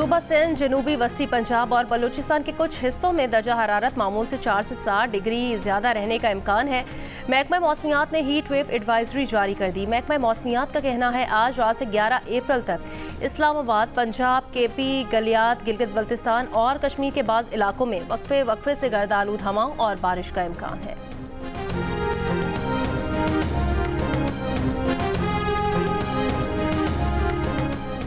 सुबह सिंध, जनूबी वस्ती पंजाब और बलूचिस्तान के कुछ हिस्सों में दर्जा हरारत मामूल से 4 से 7 डिग्री ज़्यादा रहने का इम्कान है। महकमा मौसमियात ने हीट वेव एडवाइजरी जारी कर दी। महकमा मौसमियात का कहना है आज रात से 11 अप्रैल तक इस्लामाबाद, पंजाब, केपी, गलियात, गिलगित बल्तिस्तान और कश्मीर के बाज़ इलाकों में वक्फे से गर्द आलूद हवाओं और बारिश का इम्कान है।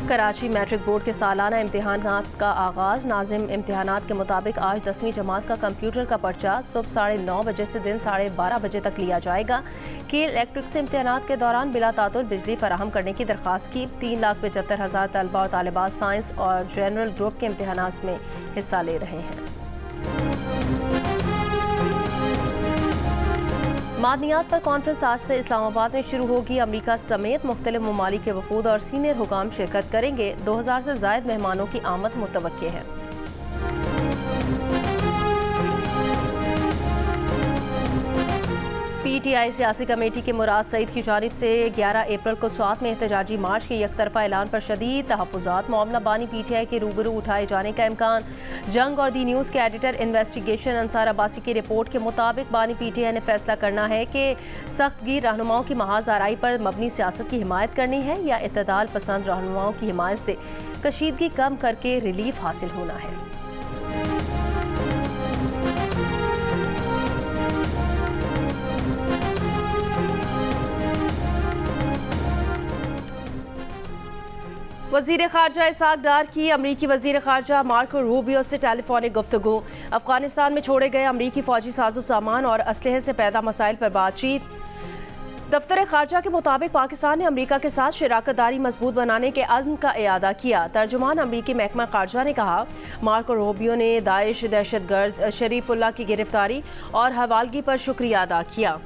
कराची मैट्रिक बोर्ड के सालाना इम्तिहानात का आगाज़। नाज़िम इम्तिहानात के मुताबिक आज 10वीं जमात का कंप्यूटर का पर्चा सुबह 9:30 बजे से दिन 12:30 बजे तक लिया जाएगा। केल इलेक्ट्रिक से इम्तिहानात के दौरान बिला तातुल बिजली फराहम करने की दरख्वास्त की। 3,75,000 तलबा और तालिबात साइंस और जनरल ग्रुप के इम्तिहानात में हिस्सा ले रहे हैं। मादनियात पर कॉन्फ्रेंस आज से इस्लामाबाद में शुरू होगी। अमरीका समेत मुख्तलिफ ममालिक के वफूद और सीनियर हुकाम शिरकत करेंगे। 2000 से ज़ायद मेहमानों की आमद मुतवक्के है। PTI सियासी कमेटी के मुराद सईद की जानिब से 11 अप्रैल को स्वात में एहतजाजी मार्च के यकतरफा ऐलान पर शदीद तहफ़्फ़ुज़ात। मामला बानी PTI के रूबरू उठाए जाने का इम्कान। जंग और दी न्यूज़ के एडिटर इन्वेस्टिगेशन अंसार अब्बासी की रिपोर्ट के मुताबिक बानी PTI ने फैसला करना है कि सख्त गिर रहनुमाओं की महाज आराई पर मबनी सियासत की हिमायत करनी है या इत्तदाल पसंद रहनुमाओं की हिमायत से कशीदगी कम करके रिलीफ हासिल होना है। वज़ीर ख़ारजा इसाक डार की अमरीकी वज़ीर ख़ारजा मार्को रूबियो से टेलीफोनिक गुफ्तगू। अफ़गानिस्तान में छोड़े गए अमरीकी फ़ौजी साजो सामान और असलहे से पैदा मसाइल पर बातचीत। दफ्तर ख़ारजा के मुताबिक पाकिस्तान ने अमरीका के साथ शराकत दारी मजबूत बनाने के अज़्म का इयादा किया। तर्जुमान अमरीकी महकमा ख़ारजा ने कहा, मार्को रूबियो ने दाइश दहशतगर्द शरीफुल्लाह की गिरफ्तारी और हवालगी पर शुक्रिया अदा किया।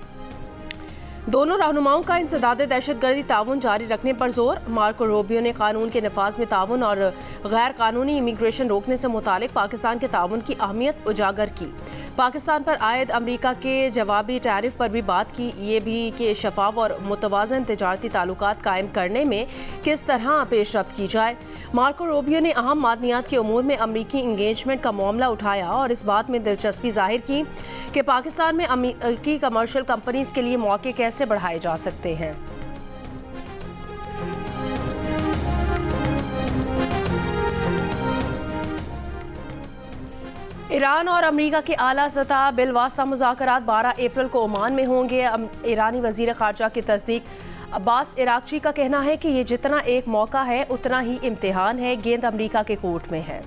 दोनों रहनुमाओं का इंसदाद दहशतगर्दी ताउन जारी रखने पर जोर। मार्को रूबियो ने कानून के नफाज में ताउन और गैर कानूनी इमिग्रेशन रोकने से मुतालिक पाकिस्तान के ताउन की अहमियत उजागर की। पाकिस्तान पर आयद अमरीका के जवाबी टैरिफ पर भी बात की। ये भी कि शफाफ और मुतवाज़न तिजारती ताल्लुकात कायम करने में किस तरह पेशरफ्त की जाए। मार्को रूबियो ने अहम मादनियात के उमूर में अमरीकी इंगेजमेंट का मामला उठाया और इस बात में दिलचस्पी जाहिर की कि पाकिस्तान में अमरीकी कमर्शियल कंपनीज के लिए मौके कैसे बढ़ाए जा सकते हैं। ईरान और अमरीका के आला सतह बिलवास्ता मुज़ाकरात 12 अप्रैल को ओमान में होंगे। ईरानी वज़ीर ख़ारजा की तस्दीक। अब्बास इराक़ची का कहना है कि ये जितना एक मौका है उतना ही इम्तिहान है। गेंद अमरीका के कोर्ट में है।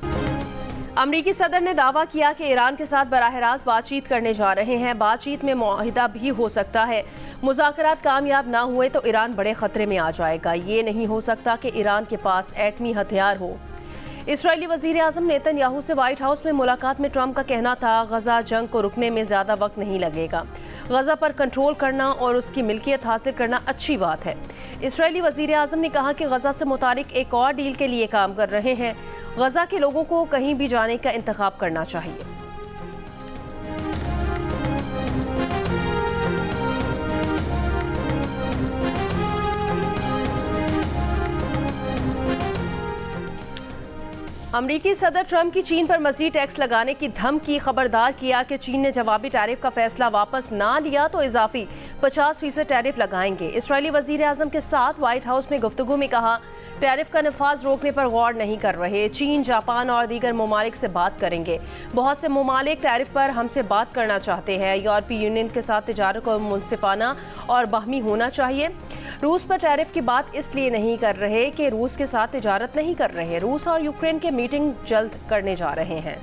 अमरीकी सदर ने दावा किया कि ईरान के साथ बराह रास्त बातचीत करने जा रहे हैं। बातचीत में मुआहिदा भी हो सकता है। मुज़ाकरात कामयाब ना हुए तो ईरान बड़े खतरे में आ जाएगा। ये नहीं हो सकता कि ईरान के पास एटमी हथियार हो। इस्राएली वज़ीर आज़म नेतन्याहू से व्हाइट हाउस में मुलाकात में ट्रंप का कहना था, गजा जंग को रुकने में ज़्यादा वक्त नहीं लगेगा। गजा पर कंट्रोल करना और उसकी मिल्कियत हासिल करना अच्छी बात है। इस्राएली वज़ीर आज़म ने कहा कि गजा से मुतालिक एक और डील के लिए काम कर रहे हैं। गजा के लोगों को कहीं भी जाने का इंतखाब करना चाहिए। अमरीकी सदर ट्रंप की चीन पर मज़ीद टैक्स लगाने की धमकी। खबरदार किया कि चीन ने जवाबी टैरिफ का फैसला वापस ना लिया तो इजाफी 50% टैरिफ लगाएंगे। इस्राएली वज़ीर आज़म के साथ व्हाइट हाउस में गुफ्तगू में कहा, टैरिफ का नफाज रोकने पर गौर नहीं कर रहे। चीन, जापान और दीगर ममालिक से बात करेंगे। बहुत से ममालिक टैरिफ पर हमसे बात करना चाहते हैं। यूरोपीय यूनियन के साथ तिजारत को मुनसिफाना और बाहमी होना चाहिए। रूस पर टैरिफ की बात इसलिए नहीं कर रहे कि रूस के साथ तिजारत नहीं कर रहे। रूस और यूक्रेन के मीटिंग जल्द करने जा रहे हैं।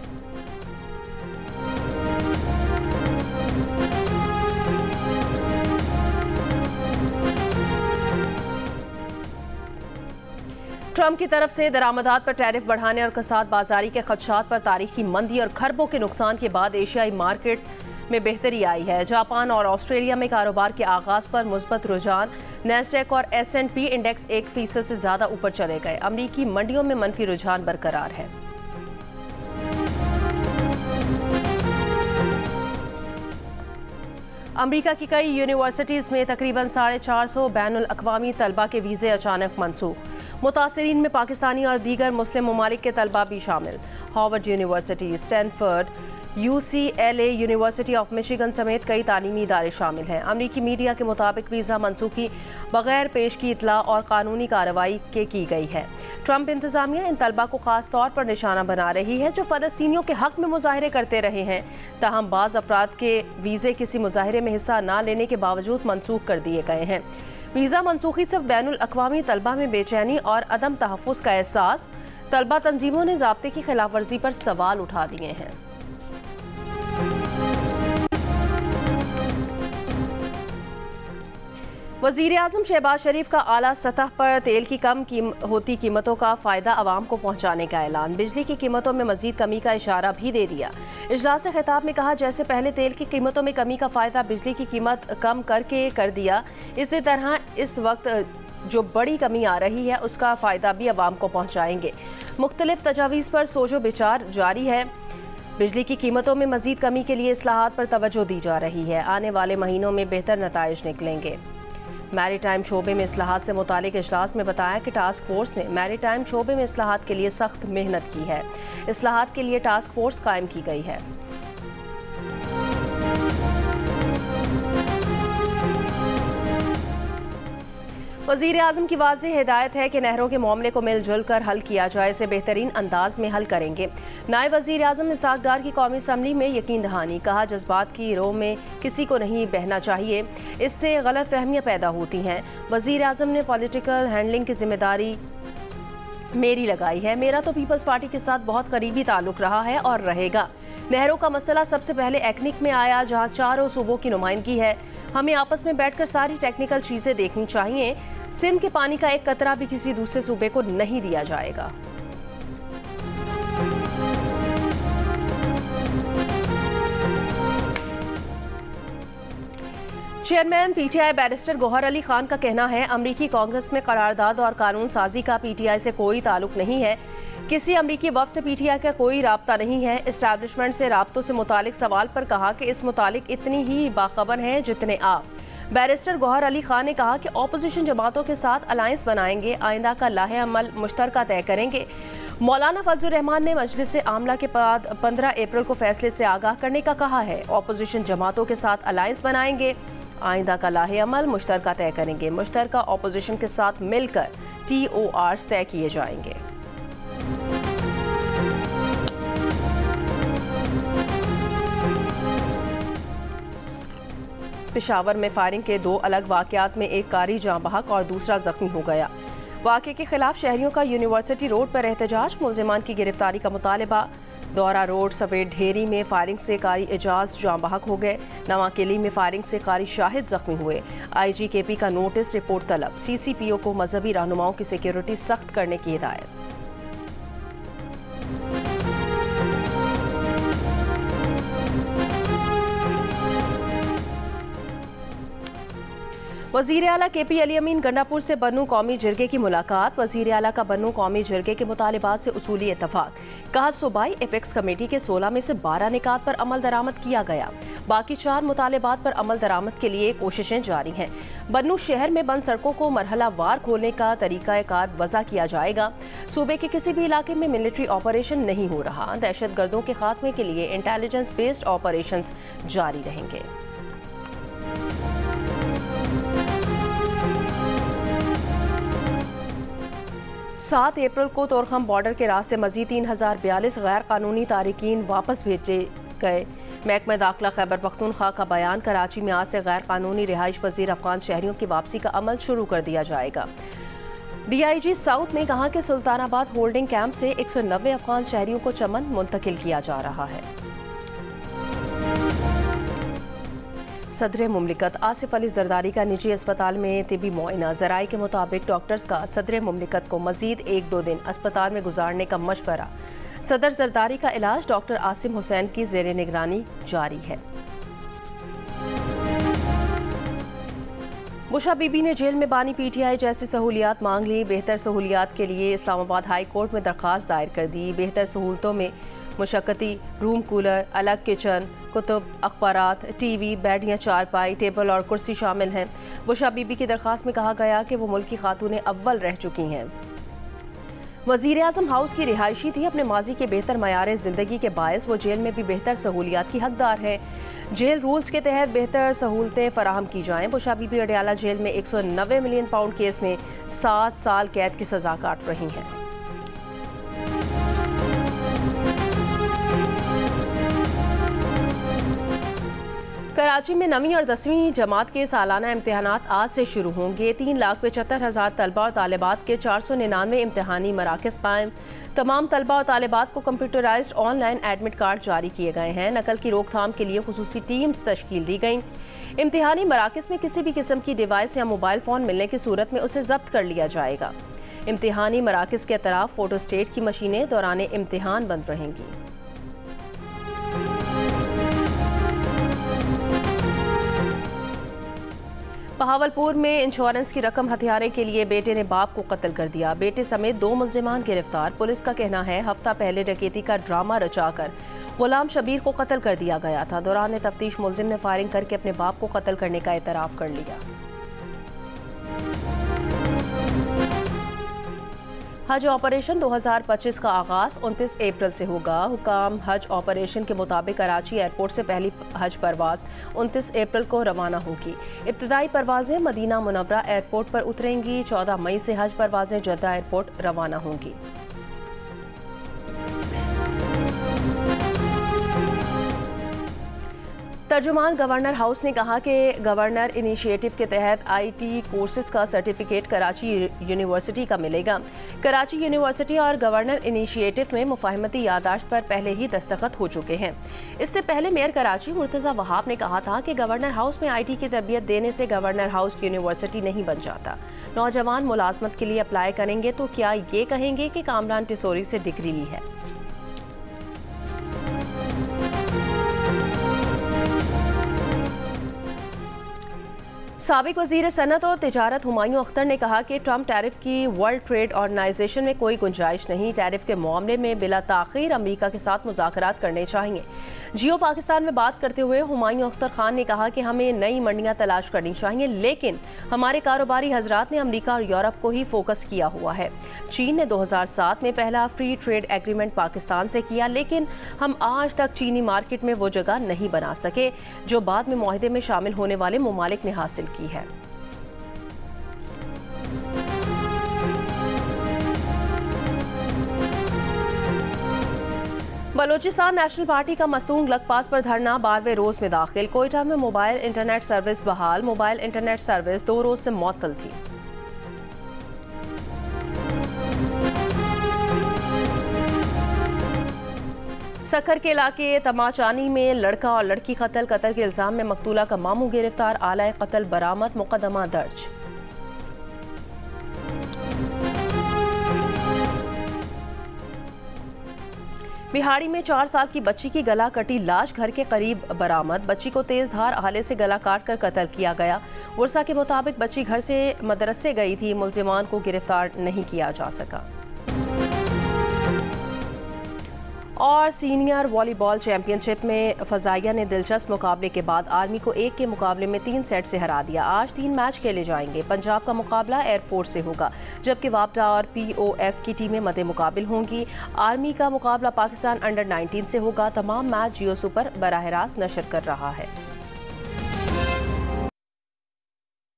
ट्रंप की तरफ से दरामदात पर टैरिफ बढ़ाने और कसाद बाजारी के खदशात पर तारीखी मंदी और खरबों के नुकसान के बाद एशियाई मार्केट में बेहतरी आई है। जापान और ऑस्ट्रेलिया में कारोबार के आगाज पर मुस्बत रुझान। नैस्डैक और S&P इंडेक्स 1% से ज्यादा ऊपर चले गए। अमरीकी मंडियों में मनफी रुझान बरकरार है। अमरीका की कई यूनिवर्सिटीज़ में तकरीबन 450 बैनुल अक़वामी तलबा के वीज़े अचानक मनसूख। मुतासरीन में पाकिस्तानी और दीगर मुस्लिम ममालिक के तलबा भी शामिल। Harvard university, Stanford, UCLA, university of Michigan समेत कई तालीमी इदारे शामिल हैं। अमरीकी मीडिया के मुताबिक वीज़ा मनसूखी बगैर पेश की इतला और कानूनी कार्रवाई के की गई है। ट्रंप इंतजामिया इन तलबा को खास तौर पर निशाना बना रही है जो फ़लस्तीनियों के हक में मुजाहरे करते रहे हैं। ताहम बाज़ अफराद के वीज़े किसी मुजाहरे में हिस्सा न लेने के बावजूद मनसूख कर दिए गए हैं। वीज़ा मनसूखी से बैनुल अक़वामी तलबा में बेचैनी और अदम तहफ़्फ़ुज़ का एहसास, तलबा तंजीमों ने ज़ाब्ते की खिलाफ वर्जी पर सवाल उठा दिए हैं। वज़ीर-ए-आज़म शहबाज शरीफ का आला सतह पर तेल की कम होती कीमतों का फ़ायदा आवाम को पहुँचाने का ऐलान। बिजली की कीमतों में मज़ीद कमी का इशारा भी दे दिया। इजलास खिताब में कहा, जैसे पहले तेल की कीमतों में कमी का फ़ायदा बिजली की कीमत कम करके कर दिया, इसी तरह इस वक्त जो बड़ी कमी आ रही है उसका फ़ायदा भी आवाम को पहुँचाएंगे। मुख्तलिफ तजावीज़ पर सोचो विचार जारी है। बिजली की कीमतों में मज़ीद कमी के लिए इस्लाहात पर तवज्जो दी जा रही है। आने वाले महीनों में बेहतर नताइज निकलेंगे। मैरीटाइम शोबे में इस्लाहात से मुतालिक इजलास में बताया कि टास्क फोर्स ने मैरीटाइम शोबे में इस्लाहात के लिए सख्त मेहनत की है। इस्लाहात के लिए टास्क फोर्स कायम की गई है। वज़ीर-ए-आज़म की वाज़ेह हिदायत है कि नहरों के मामले को मिलजुल कर हल किया जाए, इसे बेहतरीन अंदाज में हल करेंगे। नायब वज़ीर-ए-आज़म इसाक डार की कौमी असम्बली में यकीन दहानी, कहा जज्बात की रो में किसी को नहीं बहना चाहिए, इससे गलत फहमियाँ पैदा होती हैं। वज़ीर-ए-आज़म ने पॉलिटिकल हैंडलिंग की जिम्मेदारी मेरी लगाई है। मेरा तो पीपल्स पार्टी के साथ बहुत करीबी ताल्लुक रहा है और रहेगा। नहरों का मसला सबसे पहले एक्निक में आया, जहाँ चारों सूबों की नुमाइंदगी है। हमें आपस में बैठकर सारी टेक्निकल चीज़ें देखनी चाहिए। सिंध के पानी का एक कतरा भी किसी दूसरे सूबे को नहीं दिया जाएगा। Chairman PTI barrister Gohar Ali Khan का कहना है, अमरीकी कांग्रेस में करारदाद और कानून साजी का PTI से कोई ताल्लुक नहीं है। किसी अमरीकी वफ़द से PTI का कोई राब्ता नहीं है। इस्टेब्लिशमेंट से राब्तों से मुतालिक सवाल पर कहा कि इस मुतालिक इतनी ही बाखबर हैं जितने आप। बैरिस्टर गौहर अली खान ने कहा कि ऑपोजिशन जमातों के साथ अलायंस बनाएंगे, आइंदा का लाहे अमल मुश्तरका तय करेंगे। मौलाना फजलुर रहमान ने मजलिस आमला के बाद 15 अप्रैल को फैसले से आगाह करने का कहा है। ऑपोजिशन जमातों के साथ अलायंस बनाएंगे, आइंदा का लाहे अमल मुश्तरका तय करेंगे। मुश्तरका ऑपोजिशन के साथ मिलकर TORs तय किए जाएंगे। पेशावर में फायरिंग के 2 अलग वाकयात में एक कारी जाँ बहक और दूसरा जख्मी हो गया। वाक़े के खिलाफ शहरियों का यूनिवर्सिटी रोड पर एहतजाज, मुलजिमान की गिरफ्तारी का मुतालबा। दौरा रोड सफेद ढेरी में फायरिंग से कारी एजाज जाँ बहक हो गए। नवाकेली में फायरिंग से कारी शाहिद जख्मी हुए। IG KP का नोटिस, रिपोर्ट तलब। CCPO को मजहबी रहनुमाओं की सिक्योरिटी सख्त करने की हिदायत। वज़ीर आला KP अली अमीन गंडापुर से बन्नू कौमी जिरगे की मुलाकात। वज़ीर आला का बन्नू कौमी जिरगे के मुतालिबात से उसूली इत्तफाक। कहा, सूबाई एपेक्स कमेटी के 16 में से 12 निकात पर अमल दरामद किया गया। बाकी 4 मुतालिबात पर अमल दरामद के लिए कोशिशें जारी हैं। बन्नू शहर में बंद सड़कों को मरहला वार खोलने का तरीक़ाकार वज़ा किया जाएगा। सूबे के किसी भी इलाके में मिलिट्री ऑपरेशन नहीं हो रहा। दहशत गर्दों के खात्मे के लिए इंटेलिजेंस बेस्ड ऑपरेशन जारी रहेंगे। 7 अप्रैल को तोरखम बॉर्डर के रास्ते मजीद 3042 गैर कानूनी तारिकीन वापस भेजे गए। महकमा दाखिला खैबर पख्तूनख्वा का बयान, कराची में आज से गैर कानूनी रिहाइश पजीर अफगान शहरियों की वापसी का अमल शुरू कर दिया जाएगा। DIG साउथ ने कहा कि सुल्तानाबाद होल्डिंग कैंप से 190 अफगान शहरियों को चमन मुंतकिल किया जा रहा है। सदर मुमलिकत आसिफ अली जरदारी का निजी अस्पताल में तिबी मुआयना। ज़राए के मुताबिक डॉक्टर्स का सदर मुमलिकत को मजीद 1-2 दिन अस्पताल में गुजारने का मशवरा। सदर जरदारी का इलाज डॉक्टर आसिम हुसैन की ज़ेर निगरानी जारी है। बुशा बीबी ने जेल में बानी PTI जैसी सहूलियात मांग ली। बेहतर सहूलियात के लिए इस्लामाबाद हाई कोर्ट में दरख्वास्त दायर कर दी। बेहतर सहूलतों में मुशक्कती रूम, कूलर, अलग किचन, कुतुब, अखबारात, TV, बेड या चारपाई, टेबल और कुर्सी शामिल हैं। बुशा बीबी की दरख्वास्त में कहा गया कि वो मुल्क की खातून अव्वल रह चुकी हैं। वज़ीर आज़म हाउस की रिहायशी थी। अपने माजी के बेहतर मयार ज़िंदगी के बायस वो जेल में भी बेहतर सहूलियात की हकदार है। जेल रूल्स के तहत बेहतर सहूलतें फराहम की जाएँ। बुशरा बीबी अडयाला जेल में 190 मिलियन पाउंड केस में 7 साल कैद की सज़ा काट रही हैं। कराची में 9वीं और 10वीं जमात के सालाना इम्तिहानात आज से शुरू होंगे। 3,75,000 तलबा और तालिबात के 499 इम्तिहानी मराकज़ कायम। तमाम तलबा और तालिबात को कंप्यूटराइज्ड ऑनलाइन एडमिट कार्ड जारी किए गए हैं। नकल की रोकथाम के लिए खुसूसी टीम्स तश्कील दी गई। इम्तिहानी मराकज़ में किसी भी किस्म की डिवाइस या मोबाइल फ़ोन मिलने की सूरत में उसे जब्त कर लिया जाएगा। इम्तिहानी मराकज़ के अतराफ फ़ोटोस्टेट की मशीनें दौरान इम्तिहान बंद रहेंगी। बहावलपुर में इंश्योरेंस की रकम हथियाने के लिए बेटे ने बाप को कत्ल कर दिया। बेटे समेत 2 मुल्जिमान गिरफ्तार। पुलिस का कहना है हफ्ता पहले डकैती का ड्रामा रचाकर गुलाम शबीर को कत्ल कर दिया गया था। दौरान तफ्तीश मुल्जिम ने फायरिंग करके अपने बाप को कत्ल करने का एतराफ़ कर लिया। हज ऑपरेशन 2025 का आगाज़ 29 अप्रैल से होगा। हुकाम हज ऑपरेशन के मुताबिक कराची एयरपोर्ट से पहली हज परवाज़ 29 अप्रैल को रवाना होगी। इब्तदाई परवाज़ें मदीना मुनव्वरा एयरपोर्ट पर उतरेंगी। 14 मई से हज परवाज़ें जद्दा एयरपोर्ट रवाना होंगी। तर्जुमान गवर्नर हाउस ने कहा कि गवर्नर इनिशिएटिव के तहत IT कोर्सेज का सर्टिफिकेट कराची यूनिवर्सिटी का मिलेगा। कराची यूनिवर्सिटी और गवर्नर इनिशिएटिव में मुफाहमती यादाश्त पर पहले ही दस्तखत हो चुके हैं। इससे पहले मेयर कराची मुर्तज़ा वहाब ने कहा था कि गवर्नर हाउस में IT की तरबियत देने से गवर्नर हाउस यूनिवर्सिटी नहीं बन जाता। नौजवान मुलाजमत के लिए अप्लाई करेंगे तो क्या ये कहेंगे कि कामरान टिसोरी से डिग्री ली है। साबिक वज़ीर सनअत और तिजारत हुमायूं अख्तर ने कहा कि ट्रंप टैरिफ की वर्ल्ड ट्रेड ऑर्गेनाइजेशन में कोई गुंजाइश नहीं। टैरिफ के मामले में बिला ताख़ीर अमेरिका के साथ मुज़ाकरात करने चाहिए। जियो पाकिस्तान में बात करते हुए हुमायूं अख्तर खान ने कहा कि हमें नई मंडियां तलाश करनी चाहिए, लेकिन हमारे कारोबारी हजरात ने अमेरिका और यूरोप को ही फोकस किया हुआ है। चीन ने 2007 में पहला फ्री ट्रेड एग्रीमेंट पाकिस्तान से किया, लेकिन हम आज तक चीनी मार्केट में वो जगह नहीं बना सके जो बाद में मुआहदे में शामिल होने वाले ममालिक ने हासिल की है। बलोचिस्तान नेशनल पार्टी का मस्तूंग लकपास पर धरना 12वें रोज में दाखिल। कोयटा में मोबाइल इंटरनेट सर्विस बहाल। मोबाइल इंटरनेट सर्विस 2 रोज से मुअत्तल थी। सखर के इलाके तमाचानी में लड़का और लड़की कत्ल के इल्जाम में मकतूला का मामू गिरफ्तार। आला कत्ल बरामद। मुकदमा दर्ज। बिहाड़ी में 4 साल की बच्ची की गला कटी लाश घर के करीब बरामद। बच्ची को तेज धार आले से गला काट कर कत्ल किया गया। वर्षा के मुताबिक बच्ची घर से मदरसे गई थी। मुल्जिमान को गिरफ्तार नहीं किया जा सका। और सीनियर वॉलीबॉल चैंपियनशिप में फजाइया ने दिलचस्प मुकाबले के बाद आर्मी को 1 के मुकाबले में 3 सेट से हरा दिया। आज 3 मैच खेले जाएंगे। पंजाब का मुकाबला एयरफोर्स से होगा, जबकि वापडा और POF की टीमें मद्दे मुकाबिल होंगी। आर्मी का मुकाबला पाकिस्तान अंडर 19 से होगा। तमाम मैच जियो सुपर बराह रास्त नशर कर रहा है।